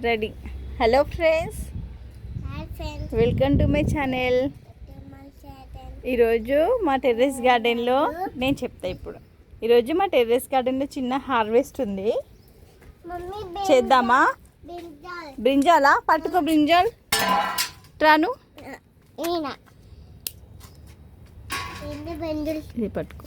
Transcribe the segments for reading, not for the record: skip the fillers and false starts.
Ready. Hello friends, welcome to my channel. ఈరోజు మా terrace గార్డెన్లో నేను చెప్తా. ఈరోజు మా టెర్రస్ గార్డెన్లో చిన్న హార్వెస్ట్ ఉంది. చేద్దామా? బ్రింజాలా? పట్టుకో బ్రింజాల్. ట్రాను ఇది పట్టుకో.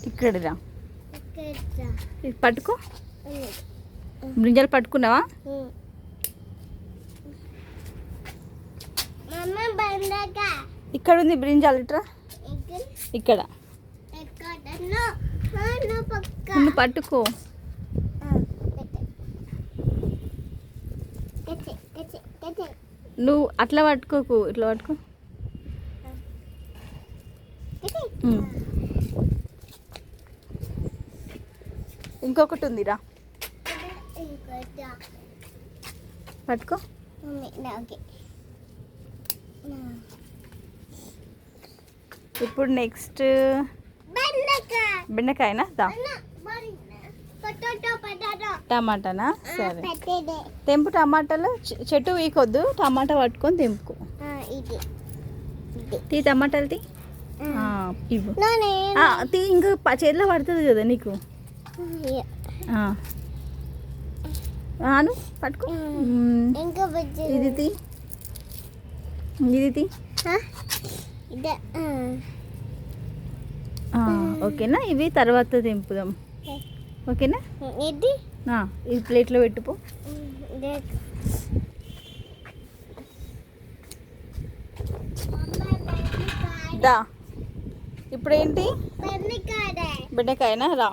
ఇక్కడ రా, ఇది పట్టుకో. బ్రింజాలు పట్టుకున్నావా? ఇక్కడ ఉంది బ్రింజాలు. ఇట్రా, ఇక్కడ నువ్వు పట్టుకో. నువ్వు అట్లా పట్టుకోకు, ఇట్లా పట్టుకో. ఇంకొకటి ఉందిరా, పట్టుకో. ఇప్పుడు నెక్స్ట్ బెండకాయనా? టమాటానా? సరే తెంపు. టమాటాలు చెట్టు వీకొద్దు, టమాటా పట్టుకొని తెంపుకో. తీ టమాటాలు తీ. ఇవ్వు తీ. ఇంకా చేతిలో పడుతుంది కదా నీకు. ఆను పట్టుకో. ఇది తీ, ఇది తీ. ఓకేనా? ఇవి తర్వాత తెంపుదాం. ఓకేనా? ఇది ప్లేట్లో పెట్టుకో. దా. ఇప్పుడు ఏంటి? బెండకాయనా? రా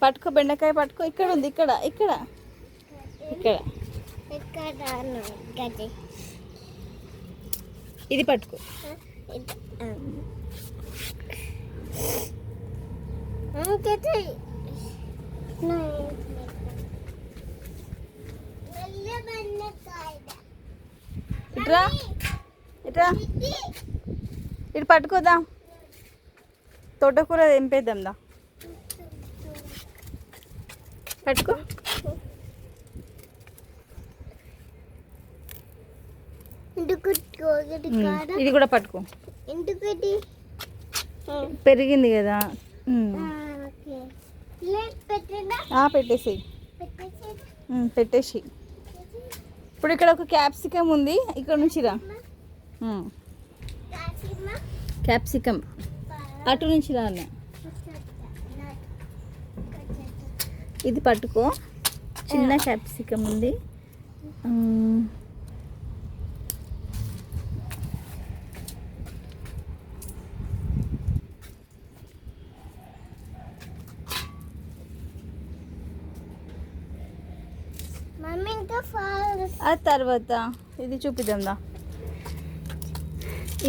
పట్టుకో. బెండకాయ పట్టుకో. ఇక్కడ ఉంది, ఇక్కడ ఇక్కడ ఇక్కడ. ఇది పట్టుకో. ఇట్రా, ఇట్రా, ఇటు పట్టుకోదా. తోటకూర తెంపేద్దాం దా. పట్టుకో. ఇది కూడా పట్టుకో. పెరిగింది కదా. పెట్టేసి పెట్టేసి. ఇప్పుడు ఇక్కడ ఒక క్యాప్సికమ్ ఉంది, ఇక్కడ నుంచి రా. క్యాప్సికమ్ అటు నుంచి రా. ఇది పట్టుకో. చిన్న క్యాప్సికమ్ ఉంది. ఆ తర్వాత ఇది చూపిద్దాందా.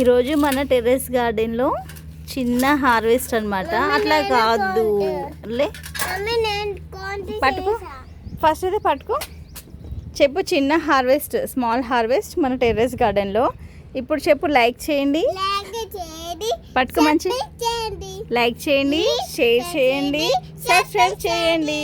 ఈరోజు మన టెర్రస్ గార్డెన్లో చిన్న హార్వెస్ట్ అనమాట. అట్లా కాదు లే, పట్టుకో. ఫస్ట్ అయితే పట్టుకో. చెప్పు. చిన్న హార్వెస్ట్, స్మాల్ హార్వెస్ట్ మన టెర్రస్ గార్డెన్లో. ఇప్పుడు చెప్పు. లైక్ చేయండి, పట్టుకో. మంచి లైక్ చేయండి, షేర్ చేయండి, సబ్స్క్రైబ్ చేయండి.